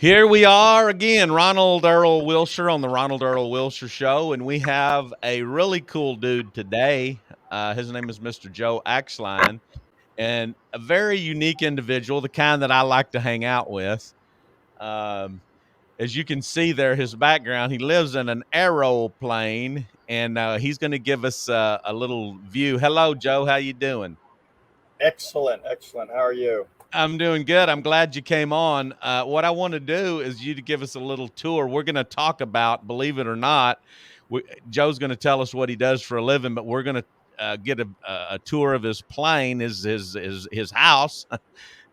Here we are again, Ronald Earl Wilsher on the Ronald Earl Wilsher Show, and we have a really cool dude today. His name is Mr. Joe Axline, and a very unique individual, the kind that I like to hang out with. Um, as you can see there, his background, he lives in an aeroplane, and he's going to give us a little view. Hello, Joe. How you doing? Excellent, excellent. How are you? I'm doing good. I'm glad you came on. What I want to do is you to give us a little tour. We're going to talk about, believe it or not, Joe's going to tell us what he does for a living, but we're going to get a tour of his plane, his house,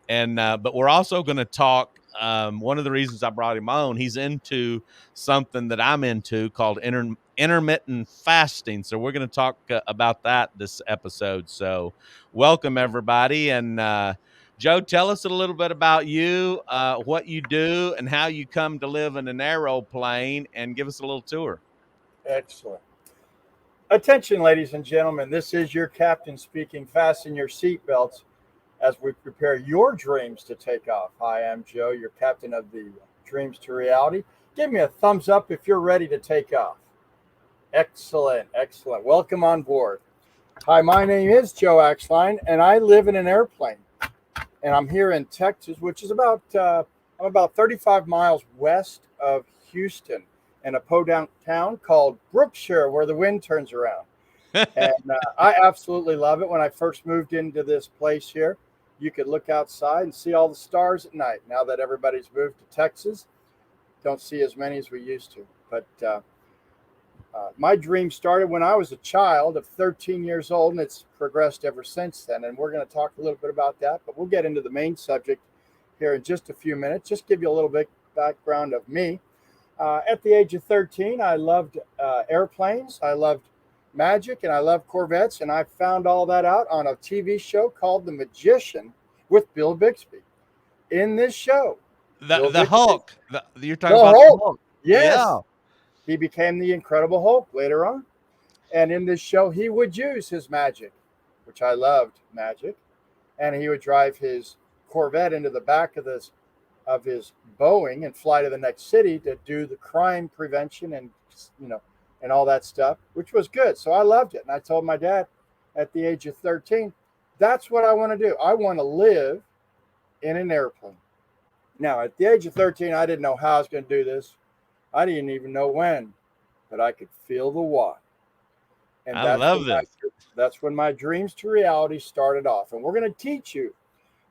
and but we're also going to talk. One of the reasons I brought him on, he's into something that I'm into called intermittent fasting. So we're going to talk about that this episode. So welcome everybody, and Joe, tell us a little bit about you, what you do, and how you come to live in an aeroplane, and give us a little tour. Excellent. Attention, ladies and gentlemen. This is your captain speaking. Fasten your seatbelts as we prepare your dreams to take off. Hi, I'm Joe, your captain of the Dreams to Reality. Give me a thumbs up if you're ready to take off. Excellent, excellent. Welcome on board. Hi, my name is Joe Axline, and I live in an airplane. And I'm here in Texas, which is I'm about 35 miles west of Houston, in a podunk town called Brookshire, where the wind turns around. And I absolutely love it. When I first moved into this place here, you could look outside and see all the stars at night. Now that everybody's moved to Texas, don't see as many as we used to. But my dream started when I was a child of 13 years old, and it's progressed ever since then. And we're going to talk a little bit about that, but we'll get into the main subject here in just a few minutes. Just give you a little bit background of me. At the age of 13, I loved airplanes, I loved magic, and I loved Corvettes. And I found all that out on a TV show called The Magician with Bill Bixby. In this show, The Bill the Bixby, Hulk. You're talking the about the Hulk, Hulk. yes, Yeah. he became the Incredible Hulk later on. And in this show, he would use his magic, which I loved magic, and he would drive his Corvette into the back of his Boeing and fly to the next city to do the crime prevention and you know and all that stuff, which was good. So I loved it, and I told my dad at the age of 13, that's what I want to do. I want to live in an airplane. Now, at the age of 13, I didn't know how I was going to do this. I didn't even know when, but I could feel the why. And I love this. that's when my dreams to reality started off. And we're going to teach you.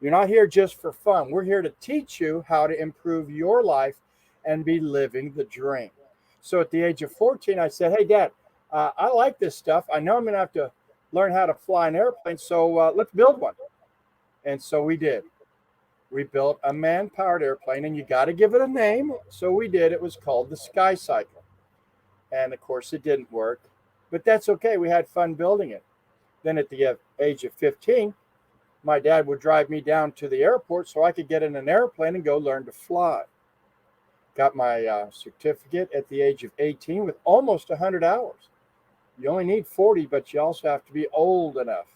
You're not here just for fun. We're here to teach you how to improve your life and be living the dream. So at the age of 14, I said, hey, Dad, I like this stuff. I know I'm going to have to learn how to fly an airplane. So let's build one. And so we did. We built a man-powered airplane, and you got to give it a name. So we did. It was called the Sky Cycle. And of course, it didn't work. But that's okay. We had fun building it. Then at the age of 15, my dad would drive me down to the airport so I could get in an airplane and go learn to fly. Got my certificate at the age of 18 with almost 100 hours. You only need 40, but you also have to be old enough.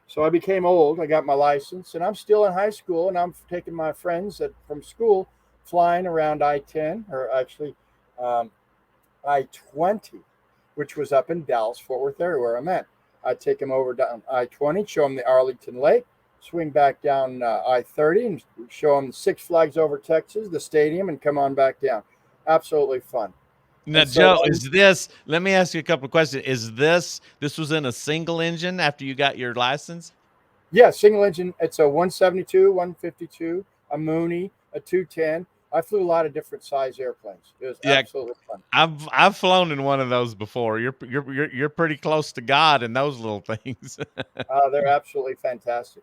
So I became old. I got my license, and I'm still in high school, and I'm taking my friends from school flying around I-10, or actually I-20, which was up in Dallas, Fort Worth area where I'm at. I'd take them over down I-20, show them the Arlington Lake, swing back down I-30 and show them Six Flags Over Texas, the stadium, and come on back down. Absolutely fun. Now, And so, Joe, is this? Let me ask you a couple of questions. Is this was in a single engine after you got your license? yeah, single engine. It's a 172, 152, a Mooney, a 210. I flew a lot of different size airplanes. It was Yeah, absolutely fun. I've flown in one of those before. You're pretty close to God in those little things. They're absolutely fantastic.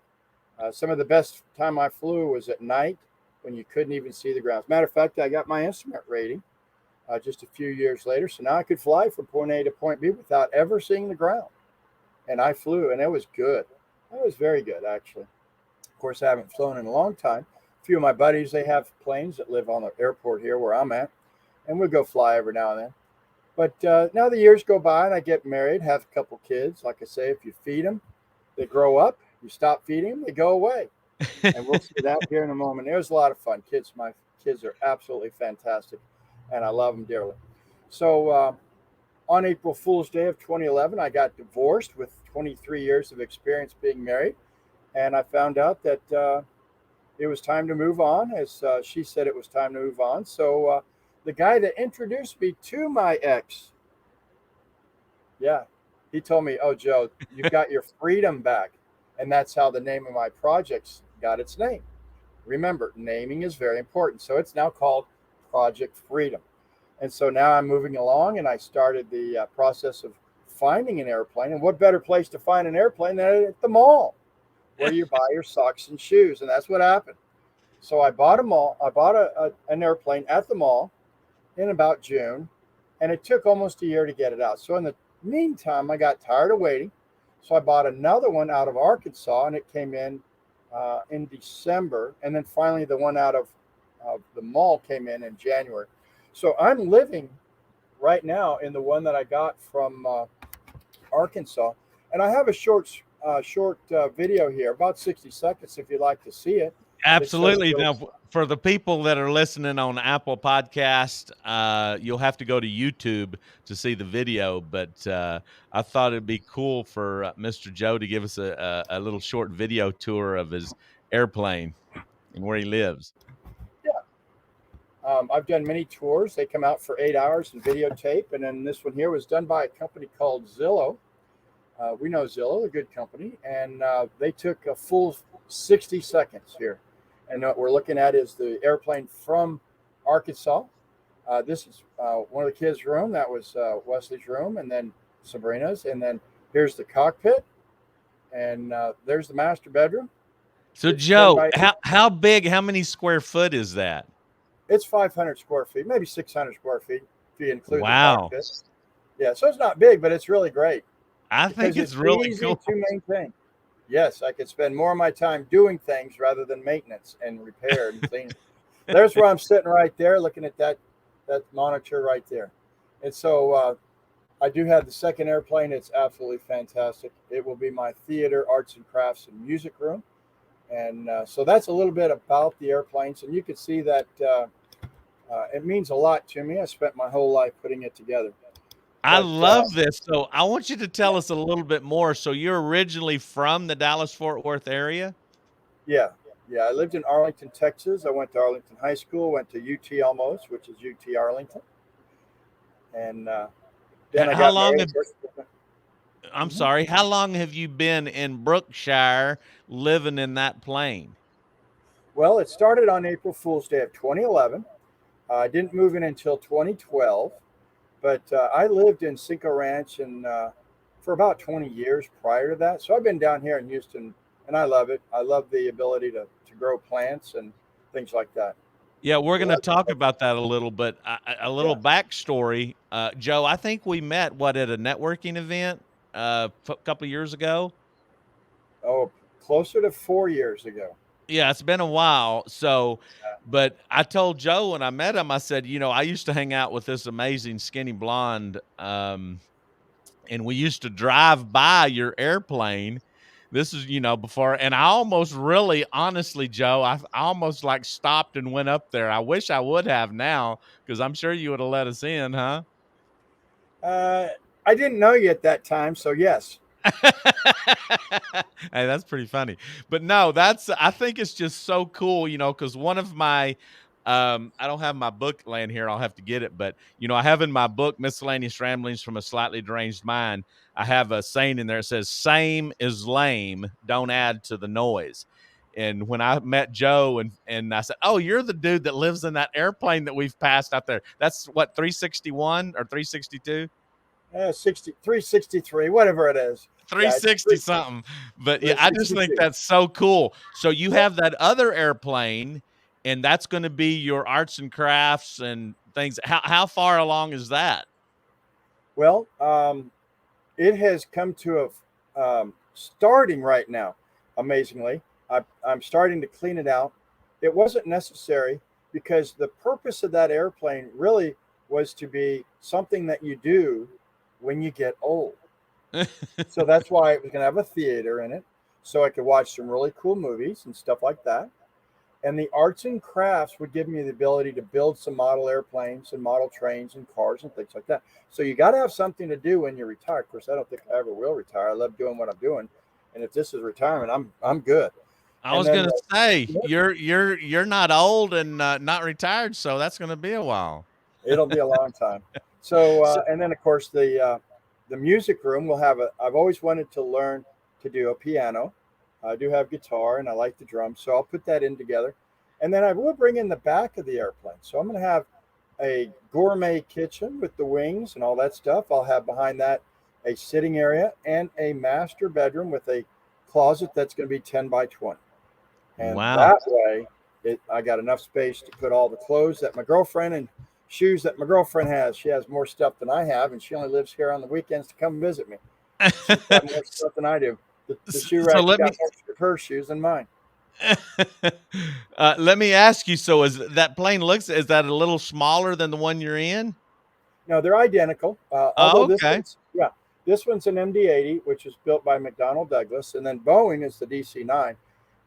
Some of the best time I flew was at night when you couldn't even see the ground. As a matter of fact, I got my instrument rating just a few years later. So now I could fly from point A to point B without ever seeing the ground. And I flew, and it was good. It was very good, actually. Of course, I haven't flown in a long time. A few of my buddies, they have planes that live on the airport here where I'm at, and we'll go fly every now and then. But now the years go by, and I get married, have a couple kids. Like I say, if you feed them, they grow up. You stop feeding them, they go away. And we'll see that here in a moment. It was a lot of fun. My kids are absolutely fantastic, and I love them dearly. So on April Fool's Day of 2011, I got divorced with 23 years of experience being married, and I found out that it was time to move on, as she said it was time to move on. So the guy that introduced me to my ex, yeah, he told me, "Oh, Joe, you've got your freedom back," and that's how the name of my projects got its name. Remember, naming is very important. So it's now called Project Freedom. And so now I'm moving along, and I started the process of finding an airplane. And what better place to find an airplane than at the mall, where you buy your socks and shoes? And that's what happened. So I bought a mall. I bought an airplane at the mall in about June, and it took almost a year to get it out. So in the meantime, I got tired of waiting. So I bought another one out of Arkansas, and it came in December, and then finally the one out of the mall came in January. So I'm living right now in the one that I got from Arkansas, and I have a short video here, about 60 seconds, if you'd like to see it. It shows a Absolutely. little. Now, for the people that are listening on Apple Podcast, you'll have to go to YouTube to see the video. But I thought it'd be cool for Mr. Joe to give us a little short video tour of his airplane and where he lives. Yeah, I've done many tours. They come out for 8 hours and videotape, and then this one here was done by a company called Zillow. We know Zillow, a good company, and they took a full 60 seconds here. And what we're looking at is the airplane from Arkansas. This is one of the kids' room. That was Wesley's room, and then Sabrina's. And then here's the cockpit, and there's the master bedroom. So, It's 10 Joe, by 8. how big, how many square foot is that? It's 500 square feet, maybe 600 square feet if you include the Wow. cockpit. Yeah, so it's not big, but it's really great I think because it's it's really easy cool. to maintain. Yes, I could spend more of my time doing things rather than maintenance and repair and cleaning. There's where I'm sitting right there, looking at that monitor right there. And so I do have the second airplane. It's absolutely fantastic. It will be my theater, arts and crafts, and music room. And so that's a little bit about the airplanes. And you can see that it means a lot to me. I spent my whole life putting it together. I But love this. So I want you to tell us a little bit more. So you're originally from the Dallas-Fort Worth area? yeah, yeah, I lived in Arlington, Texas. I went to Arlington High School, went to UT almost, which is UT Arlington. And then I How got long married. have I'm Mhm. sorry, how long have you been in Brookshire living in that plane? Well, it started on April Fool's Day of 2011. I didn't move in until 2012, but I lived in Cinco Ranch and for about 20 years prior to that. So I've been down here in Houston, and I love it. I love the ability to grow plants and things like that. Yeah, we're So gonna talk about that a little, but a yeah, little backstory. Joe, I think we met, what, at a networking event, a couple of years ago? oh, closer to 4 years ago. Yeah, it's been a while. So, but I told Joe when I met him, I said, I used to hang out with this amazing skinny blonde, and we used to drive by your airplane. This is, before, and I almost really, honestly, Joe, I almost like stopped and went up there. I wish I would have now because I'm sure you would have let us in, huh? Uh, I didn't know you at that time, so yes. Hey, that's pretty funny. But no, I think it's just so cool, because one of my I don't have my book laying here, I'll have to get it, but I have in my book Miscellaneous Ramblings from a Slightly Deranged Mind. I have a saying in there. It says, "Same is lame, don't add to the noise." And when I met Joe and I said, "Oh, you're the dude that lives in that airplane that we've passed out there." That's what, 361 or 362? 363, whatever it is. Yeah, it's 360 something. But yeah, I just think 362. that's so cool. So you Yep. have that other airplane, and that's going to be your arts and crafts and things. How far along is that? Well, it has come to a starting right now. Amazingly, I'm starting to clean it out. It wasn't necessary because the purpose of that airplane really was to be something that you do when you get old. So that's why it was going to have a theater in it. so I could watch some really cool movies and stuff like that. And the arts and crafts would give me the ability to build some model airplanes and model trains and cars and things like that. So you got to have something to do when you retire. Of course, I don't think I ever will retire. I love doing what I'm doing, and if this is retirement, I'm good. I And was then gonna say you're not old and not retired, so that's gonna be a while. it'll be a long time. So So, and then of course the music room will have a. I've always wanted to learn to do a piano. I do have guitar and I like the drums, so I'll put that in together. And then I will bring in the back of the airplane. So I'm going to have a gourmet kitchen with the wings and all that stuff. I'll have behind that a sitting area and a master bedroom with a closet that's going to be 10 by 20. And wow. that way, I got enough space to put all the clothes that my girlfriend and shoes that my girlfriend has. She has more stuff than I have, and she only lives here on the weekends to come visit me. She's got more stuff than I do. The shoe So rack's got more of her shoes than mine. let me ask you. So, is that plane looks? Is that a little smaller than the one you're in? No, they're identical. Oh, Although okay. this one's an MD-80, which is built by McDonnell Douglas, and then Boeing is the DC-9.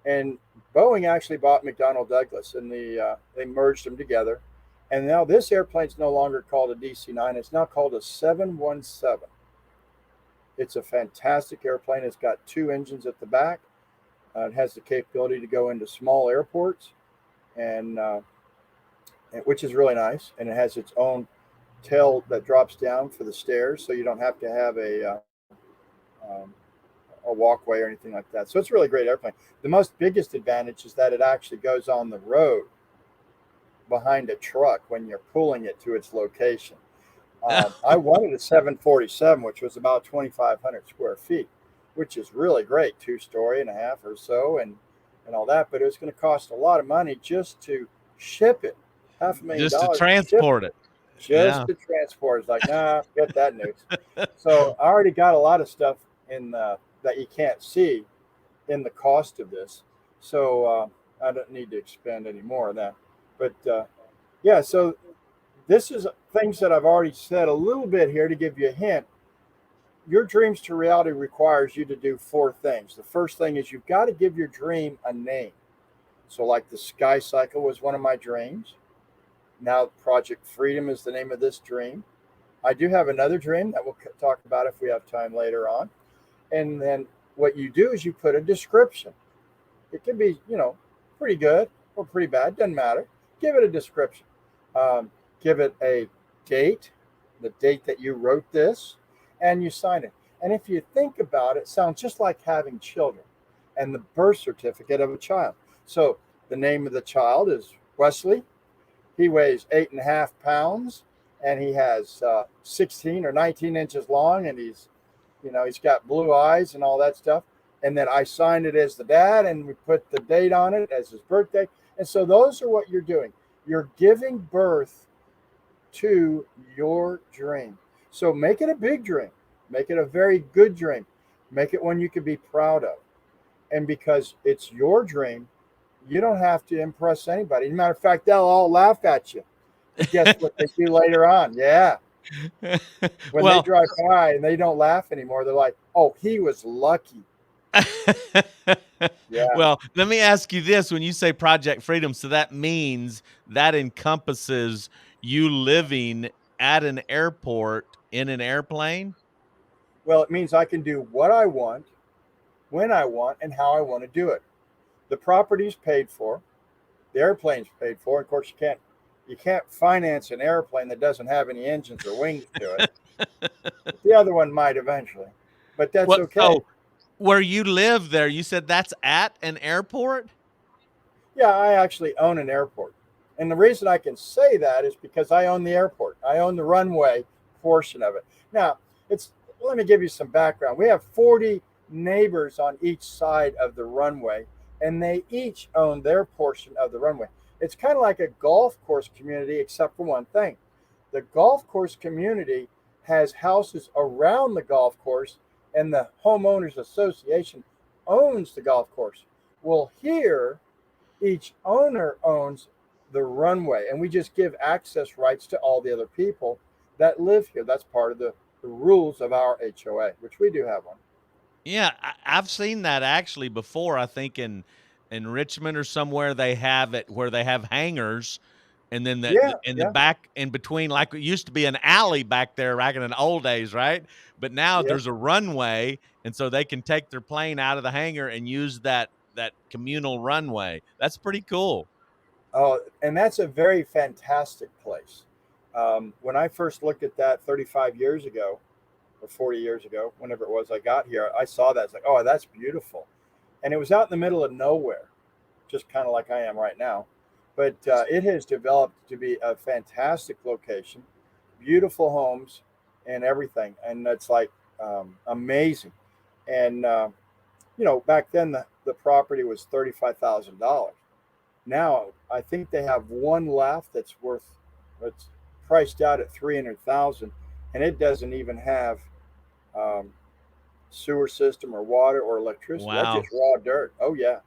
And Boeing actually bought McDonnell Douglas, and they merged them together. And now this airplane's no longer called a DC-9; it's now called a 717. It's a fantastic airplane. It's got two engines at the back. It has the capability to go into small airports, and which is really nice. And it has its own tail that drops down for the stairs, so you don't have to have um, a walkway or anything like that. So it's a really great airplane. The most biggest advantage is that it actually goes on the road behind a truck when you're pulling it to its location. I wanted a 747, which was about 2,500 square feet, which is really great, 2 story and a half or so, and all that. But it was going to cost a lot of money just to ship it, half a million Just to dollars to ship it, transport it. just Yeah. to transport. It's like, nah, get that news. So I already got a lot of stuff in that you can't see in the cost of this. So I don't need to expend any more of that. But yeah, so this is things that I've already said a little bit here to give you a hint. Your dreams to reality requires you to do four things. The first thing is you've got to give your dream a name. So, like the Sky Cycle was one of my dreams. Now, Project Freedom is the name of this dream. I do have another dream that we'll talk about if we have time later on. And then what you do is you put a description. It can be, pretty good or pretty bad, doesn't matter. Give it a description. Give it a date, the date that you wrote this, and you sign it. And if you think about it, it sounds just like having children and the birth certificate of a child. So the name of the child is Wesley. He weighs 8.5 pounds, and he has 16 or 19 inches long, and he's got blue eyes and all that stuff. And then I signed it as the dad, and we put the date on it as his birthday. And so those are what you're doing. You're giving birth to your dream. So make it a big dream. Make it a very good dream. Make it one you can be proud of. And because it's your dream, you don't have to impress anybody. As a matter of fact, they'll all laugh at you. And guess what they do later on? Yeah. When they Well, drive by and they don't laugh anymore, they're like, oh, he was lucky. Yeah. well, let me ask you this. When you say Project Freedom, so that means that encompasses you living at an airport in an airplane? Well, it means I can do what I want, when I want, and how I want to do it. The property's paid for, the airplane's paid for. Of course, you can't finance an airplane that doesn't have any engines or wings to it. The other one might eventually, but that's What okay. so where you live there, you said that's at an airport? Yeah, I actually own an airport. And the reason I can say that is because I own the airport. I own the runway portion of it. Now, it's let me give you some background. We have 40 neighbors on each side of the runway, and they each own their portion of the runway. It's kind of like a golf course community, except for one thing. The golf course community has houses around the golf course, and the homeowners association owns the golf course. Well, here each owner owns the runway, and we just give access rights to all the other people that live here. That's part of the rules of our HOA, which we do have one. Yeah, I've seen that actually before. I think in Richmond or somewhere they have it where they have hangars, and then Yeah, in the yeah, back in between, like it used to be an alley back there back in the old days, right? But now yeah. there's a runway, and so they can take their plane out of the hangar and use that communal runway. That's pretty cool. Oh, and that's a very fantastic place. When I first looked at that 35 years ago or 40 years ago, whenever it was I got here, I saw that. It's like, oh, that's beautiful. And it was out in the middle of nowhere, just kind of like I am right now. But it has developed to be a fantastic location, beautiful homes and everything. And it's like amazing. And, back then the property was $35,000. Now I think they have one left it's priced out at 300,000, and it doesn't even have um, sewer system or water or electricity. That's Wow. just raw dirt. Oh yeah,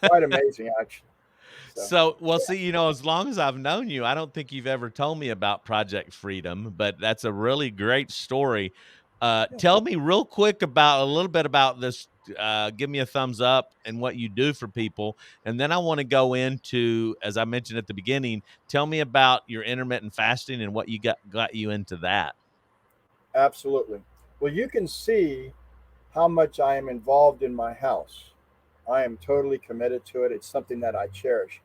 quite amazing actually. So So, well, yeah, see, as long as I've known you, I don't think you've ever told me about Project Freedom, but that's a really great story. yeah. Tell me real quick about a little bit about this. Give me a thumbs up and what you do for people, and then I want to go into, as I mentioned at the beginning, tell me about your intermittent fasting and what you got you into that. Absolutely. Well, you can see how much I am involved in my house. I am totally committed to it. It's something that I cherish.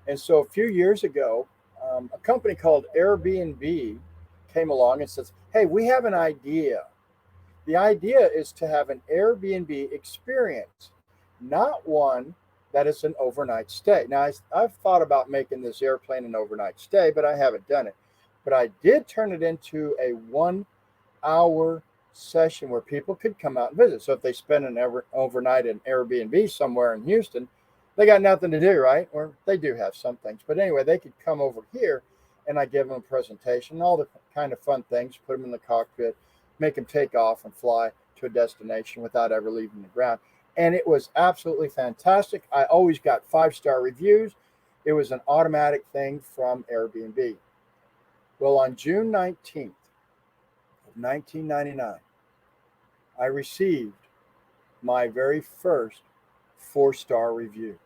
And so a few years ago, a company called Airbnb came along and says, "Hey, we have an idea. The idea is to have an Airbnb experience, not one that is an overnight stay." Now, I've thought about making this airplane an overnight stay, but I haven't done it. But I did turn it into a 1 hour session where people could come out and visit. So if they spend an overnight in Airbnb somewhere in Houston, they got nothing to do, right? Or they do have some things. But anyway, they could come over here and I give them a presentation, all the kind of fun things, put them in the cockpit, make them take off and fly to a destination without ever leaving the ground. And it was absolutely fantastic. I always got 5-star reviews. It was an automatic thing from Airbnb. Well, on June 19th of 1999, I received my very first 4-star review.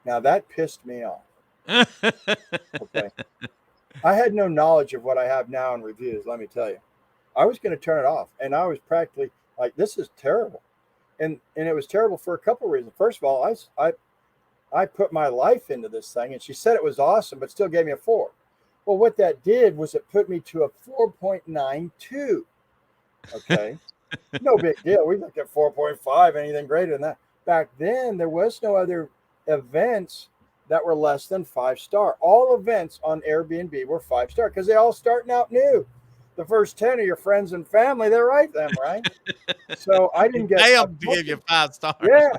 Now that pissed me off. Okay. I had no knowledge of what I have now in reviews, let me tell you. I was going to turn it off, and I was practically like, this is terrible. And it was terrible for a couple of reasons. First of all, I put my life into this thing, and she said it was awesome, but still gave me a 4. Well, what that did was it put me to a 4.92. Okay. No big deal. We looked at 4.5, anything greater than that. Back then, there was no other events that were less than 5-star. All events on Airbnb were 5-star because they all starting out new. The first 10 are your friends and family. They write them, right? So I You didn't get pay a them to give you booking. 5 stars. Yeah,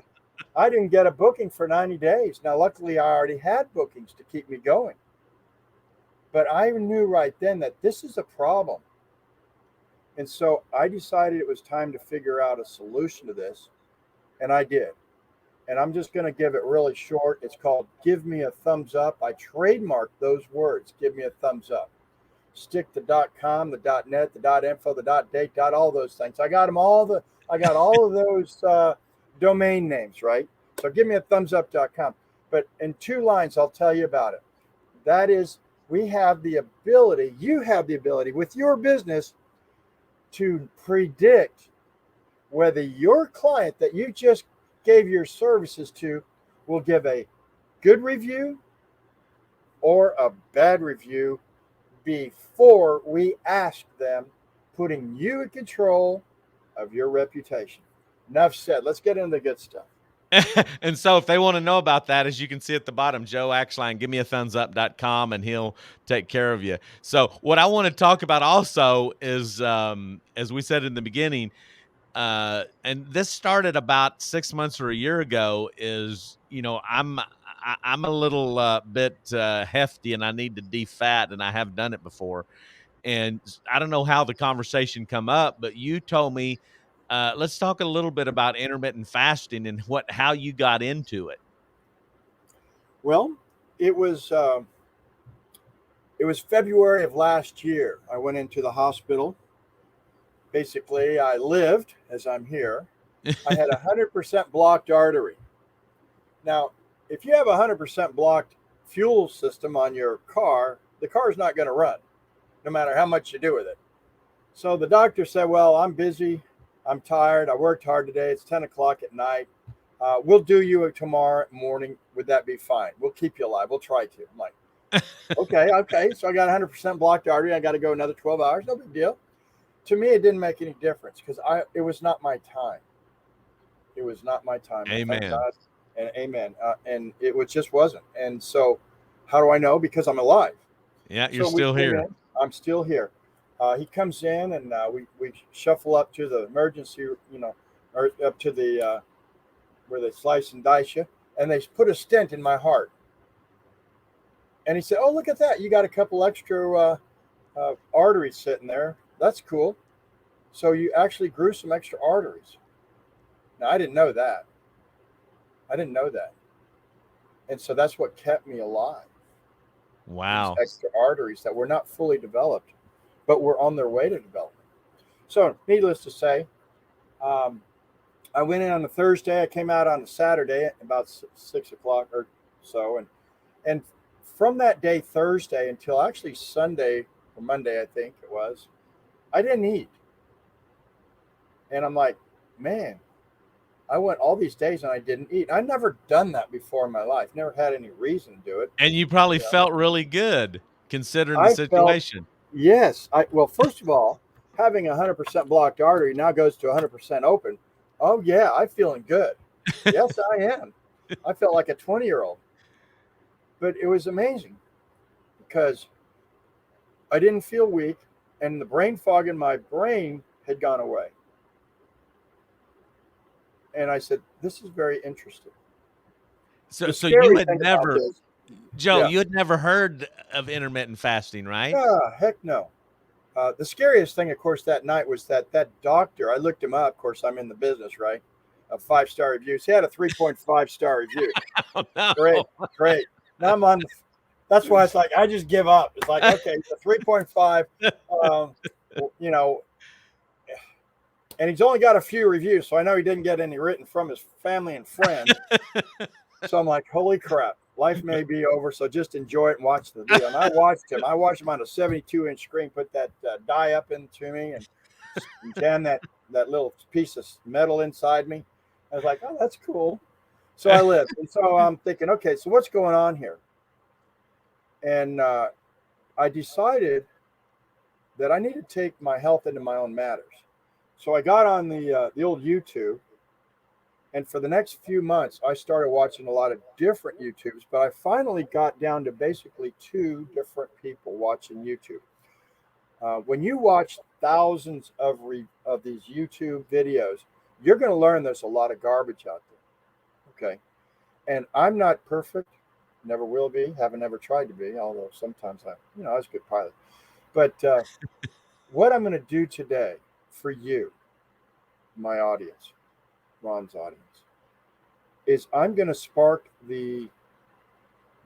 I didn't get a booking for 90 days. Now, luckily, I already had bookings to keep me going. But I knew right then that this is a problem. And so I decided it was time to figure out a solution to this. And I did. And I'm just going to give it really short. It's called Give Me a Thumbs Up. I trademarked those words, give me a thumbs up. Stick the .com, the .net, the .info, the .date, all those things. I got all of those domain names, right? So give me a thumbs up.com. But in 2 lines, I'll tell you about it. That is, you have the ability with your business to predict whether your client that you just gave your services to will give a good review or a bad review before we ask them, putting you in control of your reputation. Enough said. Let's get into the good stuff. And so if they want to know about that, as you can see at the bottom, Joe Axline, give me a thumbs up.com and he'll take care of you. So what I want to talk about also is, as we said in the beginning, and this started about 6 months or a year ago, is, I'm a little bit hefty and I need to defat, and I have done it before. And I don't know how the conversation come up, but you told me, let's talk a little bit about intermittent fasting and how you got into it. Well, it was uh, it was February of last year. I went into the hospital basically, I lived as I'm here. I had 100% blocked artery. Now, if you have a 100% blocked fuel system on your car, the car is not going to run, no matter how much you do with it. So the doctor said, well, I'm busy. I'm tired. I worked hard today. It's 10 o'clock at night. We'll do you tomorrow morning. Would that be fine? We'll keep you alive. We'll try to. I'm like, okay. So I got 100% blocked artery. I got to go another 12 hours. No big deal. To me, it didn't make any difference because it was not my time. It was not my time. Amen. Thank God. And amen. And it just wasn't. And so how do I know? Because I'm alive. Yeah, you're still here. I'm still here. He comes in and we shuffle up to the emergency, or up to the where they slice and dice you, and they put a stent in my heart. And he said, "Oh, look at that! You got a couple extra arteries sitting there. That's cool. So you actually grew some extra arteries." Now I didn't know that. And so that's what kept me alive. Wow. These extra arteries that were not fully developed, but were on their way to development. So, needless to say, I went in on a Thursday. I came out on a Saturday at about 6 o'clock or so. And from that day, Thursday, until actually Sunday or Monday, I think it was, I didn't eat. And I'm like, man, I went all these days and I didn't eat. I'd never done that before in my life. Never had any reason to do it. And you probably felt really good considering the situation. Yes. Well, first of all, having 100% blocked artery now goes to 100% open. Oh, yeah, I'm feeling good. Yes, I am. I felt like a 20-year-old. But it was amazing because I didn't feel weak and the brain fog in my brain had gone away. And I said, this is very interesting. So you had never, Joe, you had never heard of intermittent fasting, right? Heck no. The scariest thing, of course, that night was that doctor, I looked him up. Of course, I'm in the business, right? Of 5-star reviews. He had a 3.5-star review. Oh, no. Great. Now I'm on. That's why it's like, I just give up. It's like, okay, it's a 3.5, and he's only got a few reviews. So I know he didn't get any written from his family and friends. So I'm like, holy crap, life may be over. So just enjoy it and watch the video. And I watched him. I watched him on a 72-inch screen, put that dye up into me and jam that little piece of metal inside me. I was like, oh, that's cool. So I lived. And so I'm thinking, okay, so what's going on here? And I decided that I need to take my health into my own matters. So I got on the old YouTube. And for the next few months, I started watching a lot of different YouTubes, but I finally got down to basically 2 different people watching YouTube. When you watch thousands of these YouTube videos, you're going to learn there's a lot of garbage out there. Okay. And I'm not perfect. Never will be. Haven't ever tried to be, although sometimes I was a good pilot. But what I'm going to do today for you, my audience, Ron's audience, is I'm going to spark the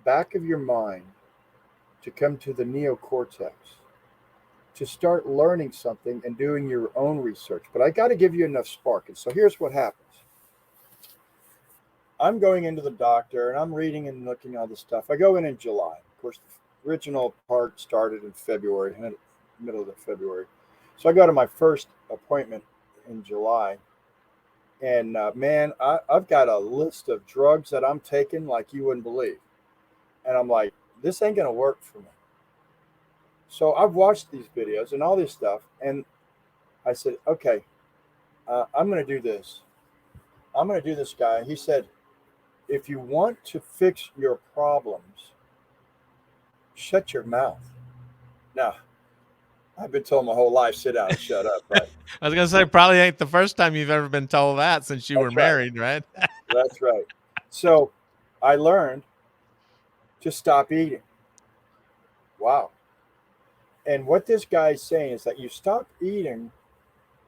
back of your mind to come to the neocortex, to start learning something and doing your own research. But I got to give you enough spark. And so here's what happens. I'm going into the doctor and I'm reading and looking at all this stuff. I go in July. Of course, the original part started in February, middle of February. So I go to my first appointment in July. And man, I've got a list of drugs that I'm taking like you wouldn't believe. And I'm like, this ain't going to work for me. So I've watched these videos and all this stuff. And I said, okay, I'm going to do this. I'm going to do this, guy. He said, if you want to fix your problems, shut your mouth. Now, I've been told my whole life, sit down and shut up, right? I was going to say, probably ain't the first time you've ever been told that since you were married, right? That's right. So I learned to stop eating. Wow. And what this guy's saying is that you stop eating,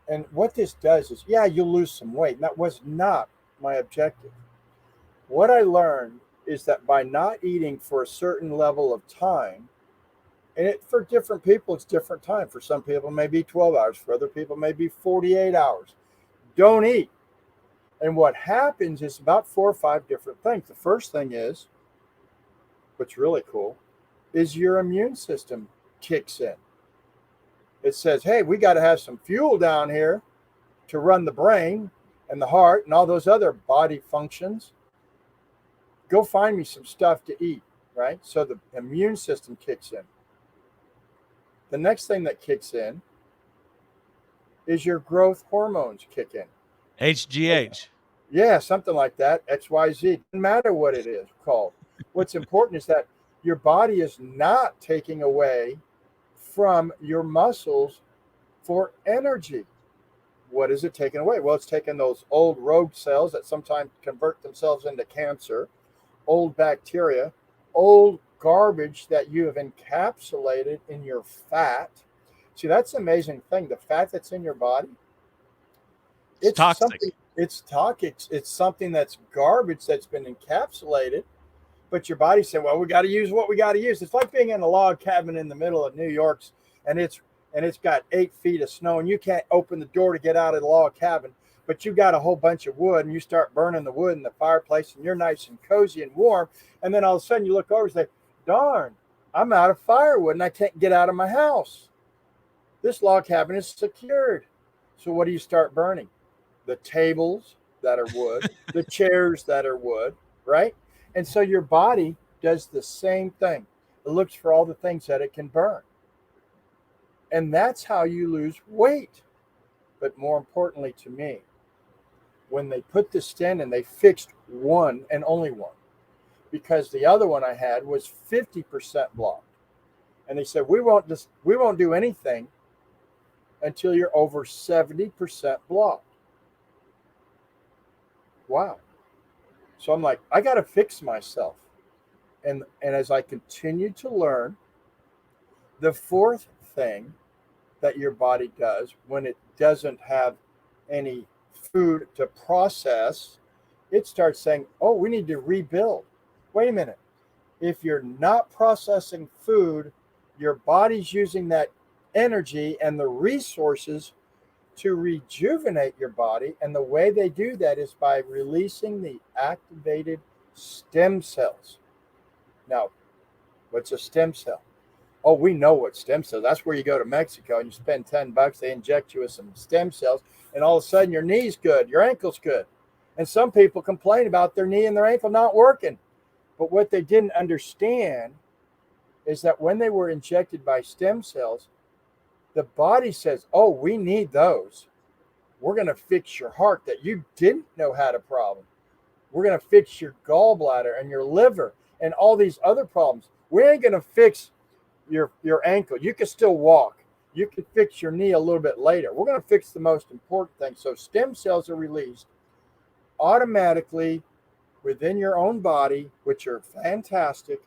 and what this does is, you'll lose some weight. And that was not my objective. What I learned is that by not eating for a certain level of time, And for different people, it's different time. For some people, it may be 12 hours. For other people, it may be 48 hours. Don't eat. And what happens is about 4 or 5 different things. The first thing is, what's really cool, is your immune system kicks in. It says, hey, we got to have some fuel down here to run the brain and the heart and all those other body functions. Go find me some stuff to eat, right? So the immune system kicks in. The next thing that kicks in is your growth hormones kick in. HGH. Yeah, something like that. XYZ. Doesn't matter what it is called. What's important is that your body is not taking away from your muscles for energy. What is it taking away? Well, it's taking those old rogue cells that sometimes convert themselves into cancer, old bacteria, old garbage that you have encapsulated in your fat. See, that's the amazing thing. The fat that's in your body, It's toxic. it's toxic. It's something that's garbage that's been encapsulated. But your body said, well, we got to use what we got to use. It's like being in a log cabin in the middle of New York, and it's got 8 feet of snow, and you can't open the door to get out of the log cabin, but you got a whole bunch of wood, and you start burning the wood in the fireplace, and you're nice and cozy and warm. And then all of a sudden you look over and say, darn, I'm out of firewood, and I can't get out of my house. This log cabin is secured. So what do you start burning? The tables that are wood, the chairs that are wood, right? And so your body does the same thing. It looks for all the things that it can burn. And that's how you lose weight. But more importantly to me, when they put the stent in, they fixed one and only one, because the other one I had was 50% blocked. And they said, we won't do anything until you're over 70% blocked. Wow. So I'm like, I got to fix myself. And as I continued to learn, the fourth thing that your body does when it doesn't have any food to process, it starts saying, oh, we need to rebuild. Wait a minute. If you're not processing food, your body's using that energy and the resources to rejuvenate your body. And the way they do that is by releasing the activated stem cells. Now, what's a stem cell? Oh, we know what stem cells. That's where you go to Mexico and you spend $10. They inject you with some stem cells, and all of a sudden your knee's good, your ankle's good. And some people complain about their knee and their ankle not working. But what they didn't understand is that when they were injected by stem cells, the body says, oh, we need those. We're going to fix your heart that you didn't know had a problem. We're going to fix your gallbladder and your liver and all these other problems. We ain't going to fix your ankle. You can still walk. You can fix your knee a little bit later. We're going to fix the most important thing. So stem cells are released automatically within your own body, which are fantastic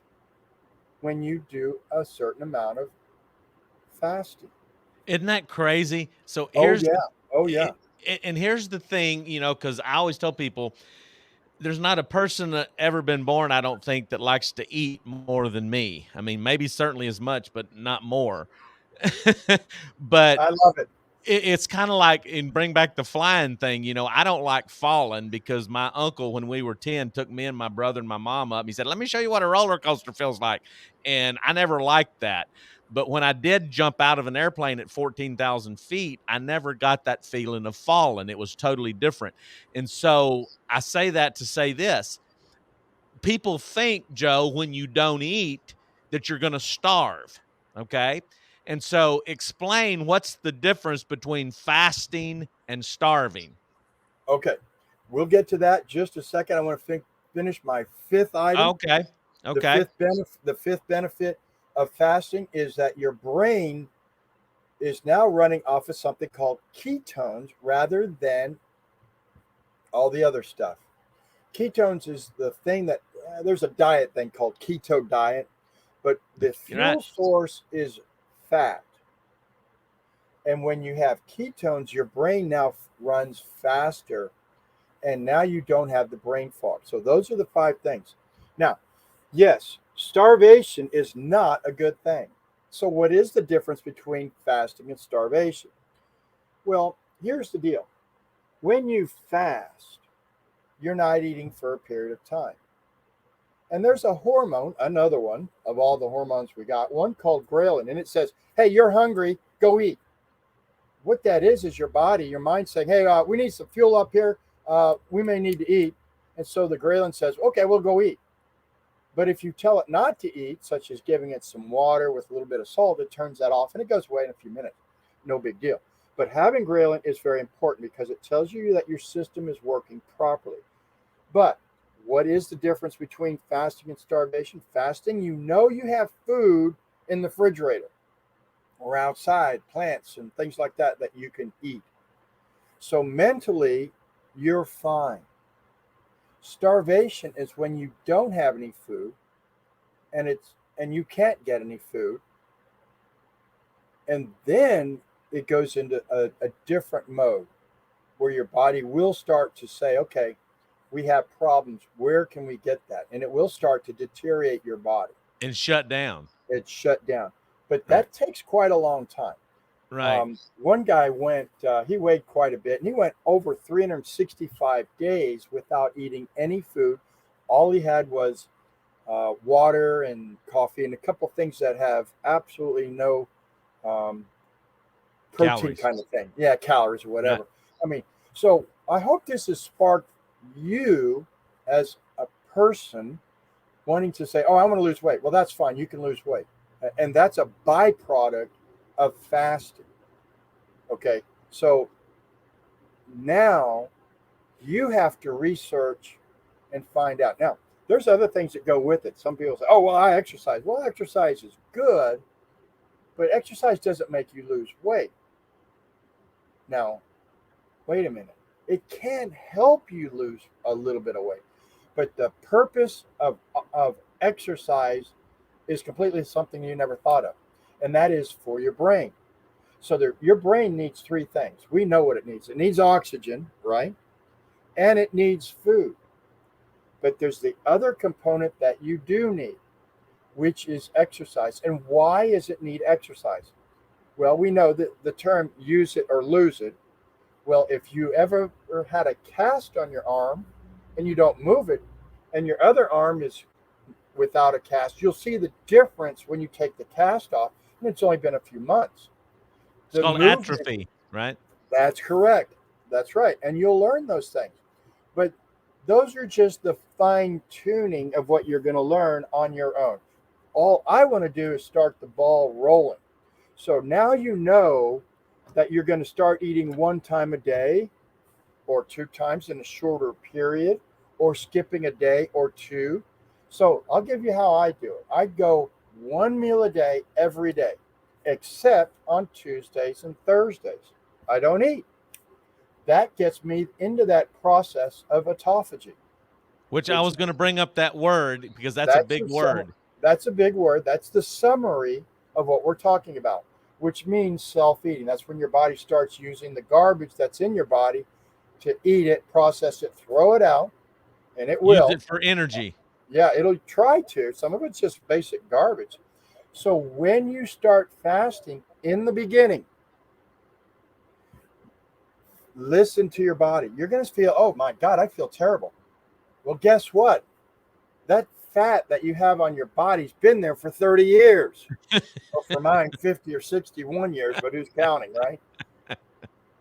when you do a certain amount of fasting. Isn't that crazy? So Oh, here's yeah. Oh, yeah. and here's the thing, because I always tell people there's not a person that ever been born, I don't think, that likes to eat more than me. I mean, maybe certainly as much, but not more. But I love it. it's kind of like in bring back the flying thing. I don't like falling because my uncle, when we were 10, took me and my brother and my mom up. He said, let me show you what a roller coaster feels like. And I never liked that. But when I did jump out of an airplane at 14,000 feet, I never got that feeling of falling. It was totally different. And so I say that to say this. People think, Joe, when you don't eat, that you're going to starve. Okay. And so explain what's the difference between fasting and starving. Okay. We'll get to that just a second. I want to finish my fifth item. Okay. The Okay. fifth benefit of fasting is that your brain is now running off of something called ketones rather than all the other stuff. Ketones is the thing that there's a diet thing called keto diet, but the fuel source is fat. And when you have ketones, your brain now runs faster, and now you don't have the brain fog. So those are the 5 things. Now, yes, starvation is not a good thing. So, what is the difference between fasting and starvation? Well, here's the deal: when you fast, you're not eating for a period of time. And there's a hormone, another one of all the hormones we got, one called ghrelin, and it says, hey, you're hungry, go eat. What that is your body, your mind saying, hey, we need some fuel up here. We may need to eat. And so the ghrelin says, okay, we'll go eat. But if you tell it not to eat, such as giving it some water with a little bit of salt, it turns that off and it goes away in a few minutes. No big deal. But having ghrelin is very important because it tells you that your system is working properly. But what is the difference between fasting and starvation? Fasting, you know you have food in the refrigerator or outside, plants and things like that that you can eat. So mentally, you're fine. Starvation is when you don't have any food and you can't get any food. And then it goes into a different mode where your body will start to say, okay, we have problems. Where can we get that? And it will start to deteriorate your body. And shut down. It's shut down. But Right. that takes quite a long time. Right. One guy went, he weighed quite a bit, and he went over 365 days without eating any food. All he had was water and coffee and a couple things that have absolutely no protein Calories. kind of thing. Yeah, calories or whatever. Right. I mean, so I hope this has sparked you as a person wanting to say, oh, I want to lose weight. Well, that's fine. You can lose weight. And that's a byproduct of fasting. Okay. So now you have to research and find out. Now, there's other things that go with it. Some people say, oh, well, I exercise. Well, exercise is good, but exercise doesn't make you lose weight. Now, wait a minute. It can help you lose a little bit of weight, but the purpose of exercise is completely something you never thought of, and that is for your brain. So your brain needs three things. We know what it needs. It needs oxygen, right? And it needs food. But there's the other component that you do need, which is exercise. And why does it need exercise? Well, we know that the term use it or lose it. Well, if you ever had a cast on your arm and you don't move it, and your other arm is without a cast, you'll see the difference when you take the cast off, and it's only been a few months. It's called atrophy, right? That's correct. That's right. And you'll learn those things. But those are just the fine tuning of what you're going to learn on your own. All I want to do is start the ball rolling. So now you know that you're going to start eating one time a day or two times in a shorter period or skipping a day or two. So I'll give you how I do it. I go one meal a day every day, except on Tuesdays and Thursdays. I don't eat. That gets me into that process of autophagy. Which I was going to bring up that word because that's a big word. That's a big word. That's the summary of what we're talking about, which means self-eating. That's when your body starts using the garbage that's in your body to eat it, process it, throw it out, and it will. Use it for energy. Yeah, it'll try to. Some of it's just basic garbage. So when you start fasting in the beginning, listen to your body. You're going to feel, oh my God, I feel terrible. Well, guess what? That fat that you have on your body's been there for 30 years. Well, for mine, 50 or 61 years, but who's counting, right?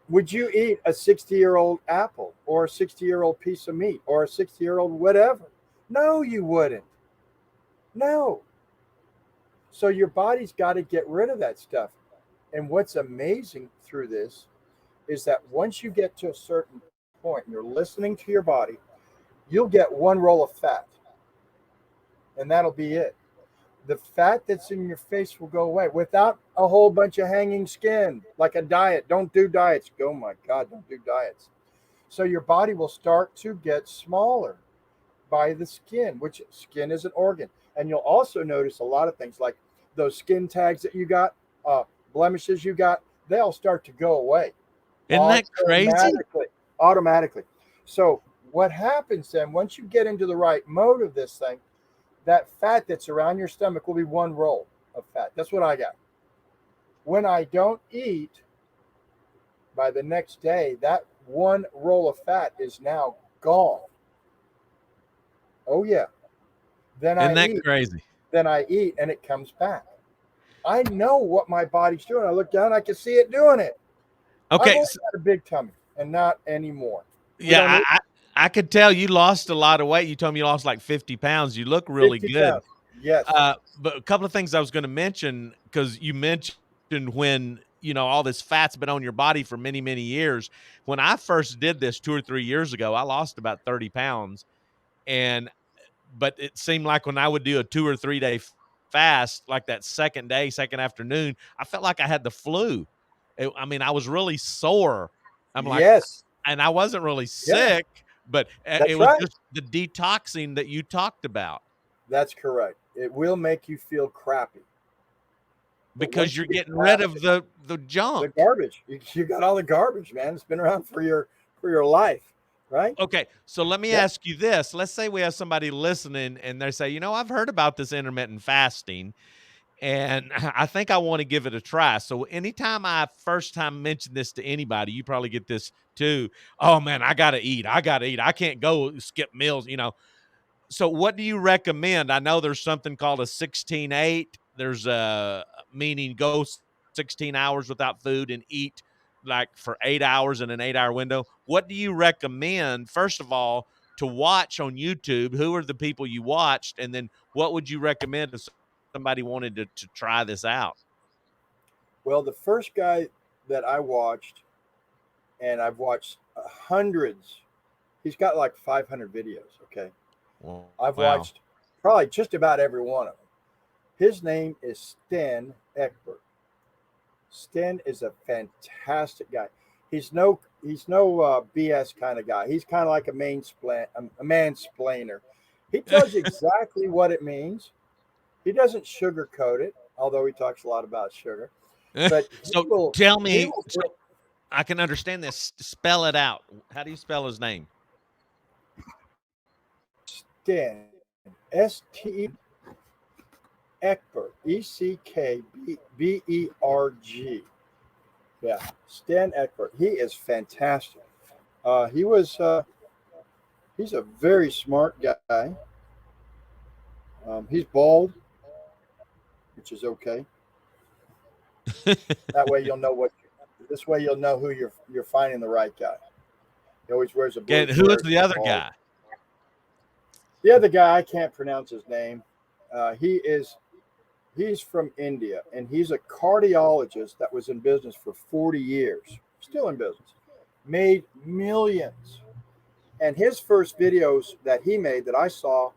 Would you eat a 60-year-old apple or a 60-year-old piece of meat or a 60-year-old whatever? No, you wouldn't. No. So your body's got to get rid of that stuff. And what's amazing through this is that once you get to a certain point and you're listening to your body, you'll get one roll of fat. And that'll be it. The fat that's in your face will go away without a whole bunch of hanging skin, like a diet. Don't do diets. Oh my God, don't do diets. So your body will start to get smaller by the skin, which skin is an organ. And you'll also notice a lot of things like those skin tags that you got, blemishes you got, they'll start to go away. Isn't that crazy? Automatically. So what happens then, once you get into the right mode of this thing, that fat that's around your stomach will be one roll. of fat. That's what I got. When I don't eat, by the next day, that one roll of fat is now gone. Oh yeah. Then Isn't I that eat. crazy? Then I eat, and it comes back. I know what my body's doing. I look down, I can see it doing it. I've Okay. always had a big tummy, and not anymore. We Yeah, don't need I could tell you lost a lot of weight. You told me you lost like 50 pounds. You look really 50 good. pounds. Yes. But a couple of things I was going to mention, because you mentioned when, all this fat's been on your body for many, many years. When I first did this 2 or 3 years ago, I lost about 30 pounds. And, but it seemed like when I would do a 2 or 3 day fast, like that second day, second afternoon, I felt like I had the flu. I was really sore. I'm like, Yes. and I wasn't really Yeah. sick, but it That's was right. just the detoxing that you talked about, That's correct. It will make you feel crappy. But because once you're you get getting rid past of it, the the junk. garbage, you got all the garbage, man. It's been around for your life, right? Okay, so let me Yep. ask you this. Let's say we have somebody listening and they say, I've heard about this intermittent fasting and I think I want to give it a try. So anytime I first time mention this to anybody, you probably get this too. Oh man, I got to eat. I got to eat. I can't go skip meals. So what do you recommend? I know there's something called a 16-8. There's a meaning go 16 hours without food and eat like for 8 hours in an 8 hour window. What do you recommend, first of all, to watch on YouTube? Who are the people you watched? And then what would you recommend if somebody wanted to try this out? Well, the first guy that I watched, and I've watched hundreds. He's got like 500 videos. Okay, I've Wow. watched probably just about every one of them. His name is Sten Eckberg. Sten is a fantastic guy. He's no BS kind of guy. He's kind of like a mansplainer. He tells you exactly what it means. He doesn't sugarcoat it, although he talks a lot about sugar. But he So will tell he me, will so I can understand this. Spell it out. How do you spell his name? Sten Eckberg Eckberg. Yeah, Stan Eckberg. He is fantastic. He was he's a very smart guy. He's bald, which is okay. That way you'll know what. This way you'll know who you're finding the right guy. He always wears a blue Okay, who is shirt. the He's other bald. guy? The other guy I can't pronounce his name. He's from India, and he's a cardiologist that was in business for 40 years, still in business, made millions. And his first videos that he made that I saw,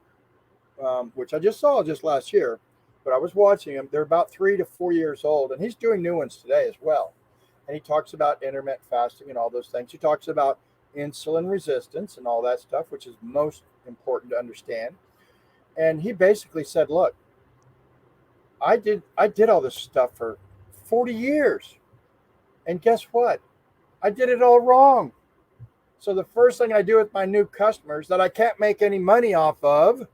which I just saw just last year, but I was watching them. They're about 3 to 4 years old, and he's doing new ones today as well. And he talks about intermittent fasting and all those things. He talks about insulin resistance and all that stuff, which is most important to understand. And he basically said, "Look, I did all this stuff for 40 years, and guess what? I did it all wrong. So the first thing I do with my new customers that I can't make any money off of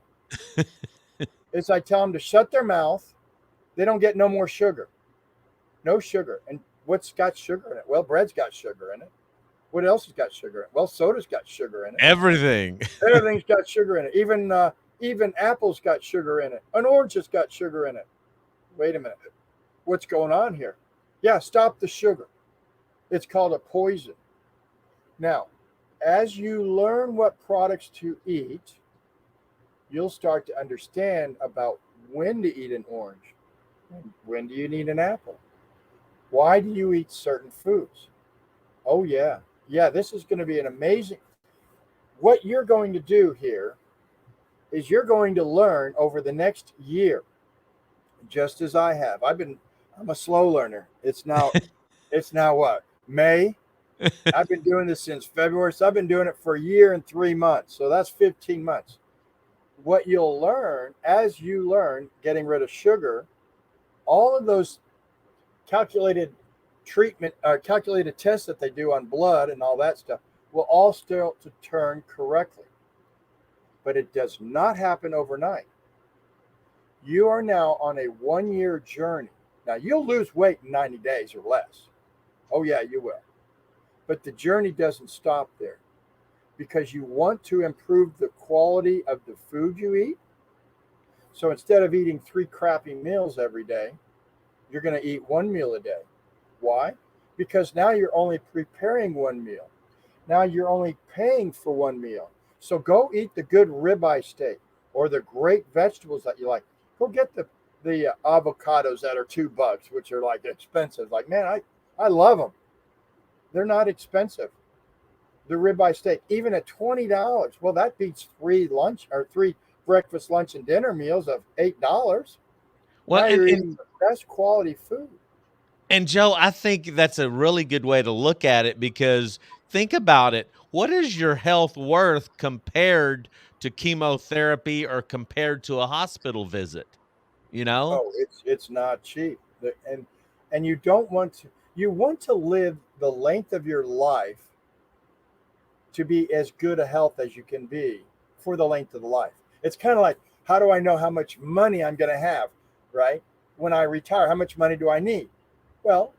is I tell them to shut their mouth. They don't get no more sugar. No sugar. And what's got sugar in it? Well, bread's got sugar in it. What else has got sugar in it? Well, soda's got sugar in it. Everything. Everything's got sugar in it. Even apple's got sugar in it. An orange has got sugar in it. Wait a minute. What's going on here? Yeah, stop the sugar. It's called a poison. Now, as you learn what products to eat, you'll start to understand about when to eat an orange. When do you need an apple? Why do you eat certain foods? Oh, yeah. Yeah, this is going to be an amazing. What you're going to do here is you're going to learn over the next year, just as I have. I'm a slow learner. It's now what? May? I've been doing this since February, so I've been doing it for a year and 3 months. So that's 15 months. What you'll learn as you learn getting rid of sugar, all of those calculated tests that they do on blood and all that stuff will all start to turn correctly. But it does not happen overnight. You are now on a 1 year journey. Now, you'll lose weight in 90 days or less. Oh, yeah, you will. But the journey doesn't stop there because you want to improve the quality of the food you eat. So instead of eating three crappy meals every day, you're going to eat one meal a day. Why? Because now you're only preparing one meal. Now you're only paying for one meal. So go eat the good ribeye steak or the great vegetables that you like. Go get the avocados that are $2, which are like expensive. Like, man, I love them. They're not expensive. The ribeye steak, even at $20, well, that beats three breakfast, lunch, and dinner meals of $8. Well, Now and you're and eating the best quality food. and Joe, I think that's a really good way to look at it because think about it. What is your health worth compared to chemotherapy or compared to a hospital visit? You know? Oh, it's not cheap. And you don't want to you want to live the length of your life to be as good a health as you can be for the length of the life. It's kind of like, how do I know how much money I'm going to have, right? When I retire, how much money do I need? Well,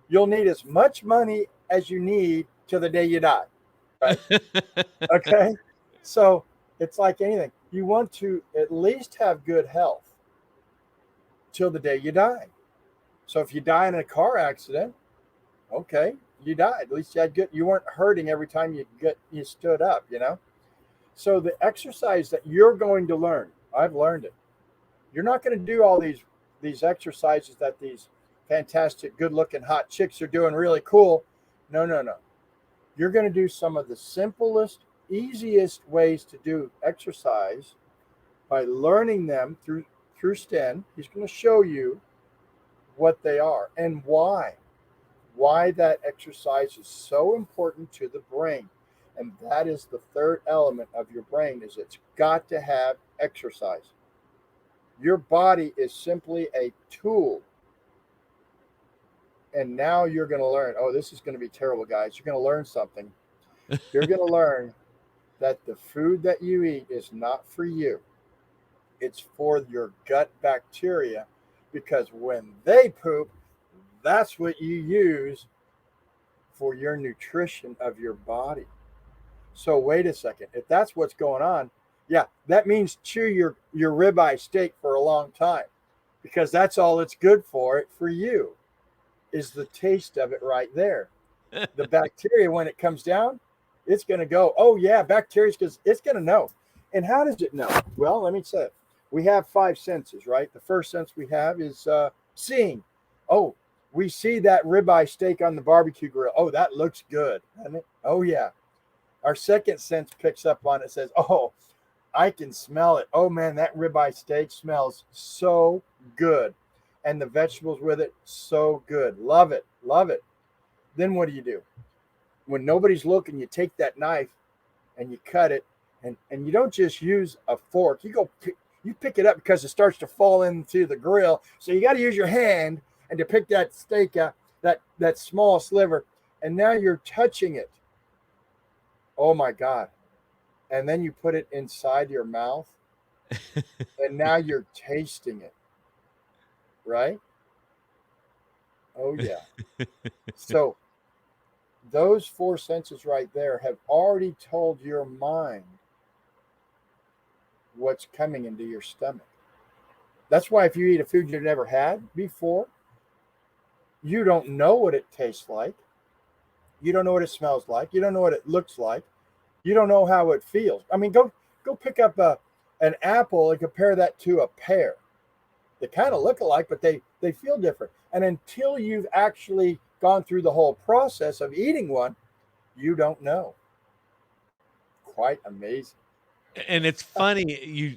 you'll need as much money as you need till the day you die, right? Okay. So it's like anything. You want to at least have good health till the day you die. So if you die in a car accident, okay, you died. At least you had good. You weren't hurting every time you stood up. So the exercise that you're going to learn, I've learned it. You're not going to do all these exercises that these fantastic, good-looking hot chicks are doing really cool. No, no, no. You're going to do some of the simplest, easiest ways to do exercise by learning them through Sten. He's going to show you what they are and why that exercise is so important to the brain. And that is the third element of your brain is it's got to have exercise. Your body is simply a tool. And now you're going to learn, oh, this is going to be terrible, guys. You're going to learn something. You're going to learn that the food that you eat is not for you. It's for your gut bacteria because when they poop, that's what you use for your nutrition of your body. So wait a second. If that's what's going on, yeah, that means chew your ribeye steak for a long time because that's all it's good for you is the taste of it right there. The bacteria, when it comes down, it's going to go, oh, yeah, bacteria, because it's going to know. And how does it know? Well, let me say it. We have five senses, right? The first sense we have is seeing. Oh, we see that ribeye steak on the barbecue grill. Oh, that looks good, doesn't it? Oh, yeah. Our second sense picks up on it, says, oh, I can smell it. Oh, man, that ribeye steak smells so good. And the vegetables with it, so good. Love it. Love it. Then what do? When nobody's looking, you take that knife and you cut it. And you don't just use a fork. You pick it up because it starts to fall into the grill. So you got to use your hand and to pick that steak out, that small sliver. And now you're touching it. Oh, my God. And then you put it inside your mouth. And now you're tasting it. Right? Oh, yeah. So those four senses right there have already told your mind what's coming into your stomach. That's why if you eat a food you've never had before, you don't know what it tastes like. You don't know what it smells like. You don't know what it looks like. You don't know how it feels. I mean, go pick up an apple and compare that to a pear. They kind of look alike, but they feel different. And until you've actually gone through the whole process of eating one, you don't know. Quite amazing. And it's funny,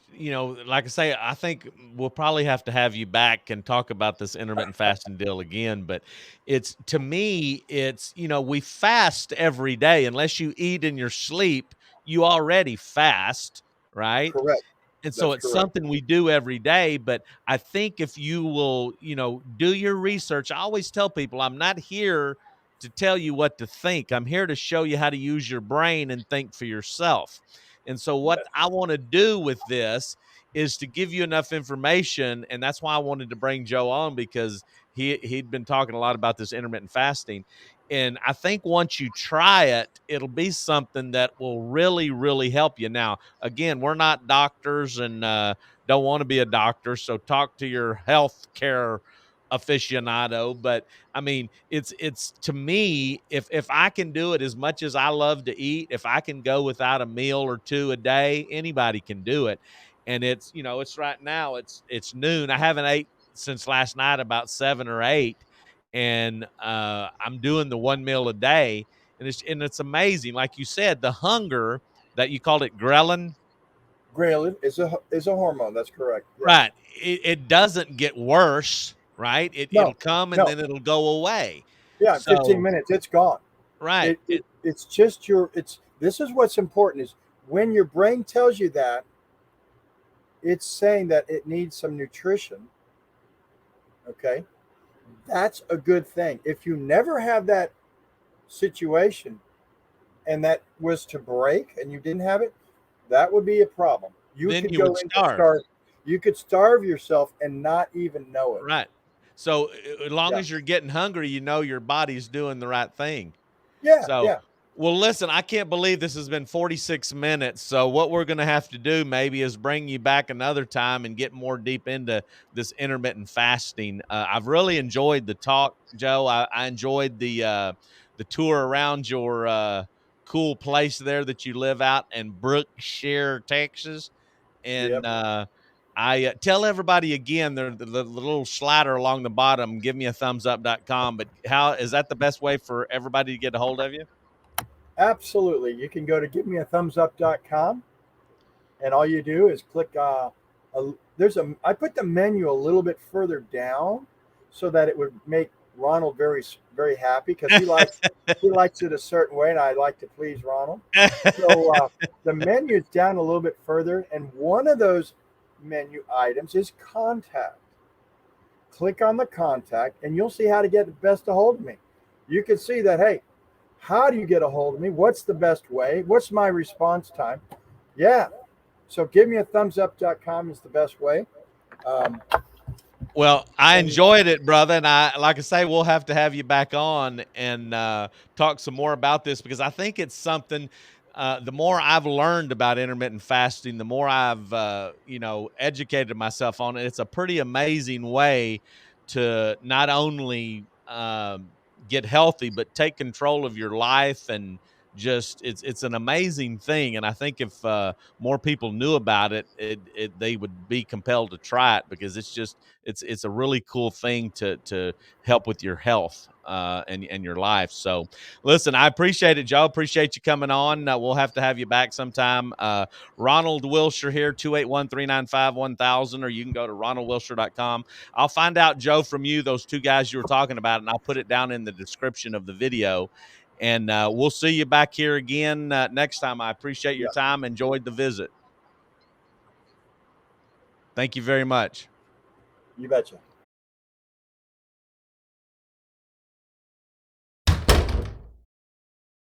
like I say, I think we'll probably have to have you back and talk about this intermittent fasting deal again. But it's to me, we fast every day. Unless you eat in your sleep, you already fast, right? Correct. And so That's it's correct. something we do every day, but I think if you will, do your research, I always tell people I'm not here to tell you what to think. I'm here to show you how to use your brain and think for yourself. And so what That's I want to do with this is to give you enough information. And that's why I wanted to bring Joe on, because he'd been talking a lot about this intermittent fasting. And I think once you try it, it'll be something that will really, really help you. Now, again, we're not doctors and don't want to be a doctor. So talk to your health care aficionado. But I mean, it's to me, if I can do it, as much as I love to eat, if I can go without a meal or two a day, anybody can do it. And it's, it's right now, it's noon. I haven't ate since last night, about 7 or 8. And I'm doing the one meal a day. And it's amazing. Like you said, the hunger that you called it ghrelin. Ghrelin is a hormone. That's correct. Yes. Right. It doesn't get worse, right? It'll No. come and No. then it'll go away. Yeah. In 15 So, minutes, it's gone. right. It's just it's this is what's important is when your brain tells you that it's saying that it needs some nutrition. Okay. That's a good thing. If you never have that situation and that was to break and you didn't have it, that would be a problem. You Then could you go would into starve. starve. You could starve yourself and not even know it. Right. So as long Yeah. as you're getting hungry, your body's doing the right thing. Yeah. So, Yeah. well, listen, I can't believe this has been 46 minutes. So, what we're going to have to do maybe is bring you back another time and get more deep into this intermittent fasting. I've really enjoyed the talk, Joe. I enjoyed the tour around your cool place there that you live out in Brookshire, Texas. And Yep. I tell everybody again, the little slider along the bottom, give me a thumbs up.com. But how is that the best way for everybody to get a hold of you? Absolutely. You can go to givemeathumbsup.com and all you do is click I put the menu a little bit further down so that it would make Ronald very very happy because he likes it a certain way and I like to please Ronald. So the menu is down a little bit further and one of those menu items is contact. Click on the contact and you'll see how to get the best a hold of me. You can see that, hey, how do you get a hold of me? What's the best way? What's my response time? Yeah. So give me a thumbsup.com is the best way. Um, Well, I and enjoyed it, brother, and like I say, we'll have to have you back on and talk some more about this, because I think it's something. The more I've learned about intermittent fasting, the more I've educated myself on it. It's a pretty amazing way to not only get healthy, but take control of your life, and just it's an amazing thing. And I think if more people knew about it, they would be compelled to try it, because it's a really cool thing to help with your health and your life. So, listen, I appreciate it, Joe. Appreciate you coming on. We'll have to have you back sometime. Ronald Wilsher here, 281-395-1000, or you can go to ronaldwilsher.com. I'll find out, Joe, from you, those two guys you were talking about, and I'll put it down in the description of the video. And we'll see you back here again next time. I appreciate your yeah, time. Enjoyed the visit. Thank you very much. you betcha.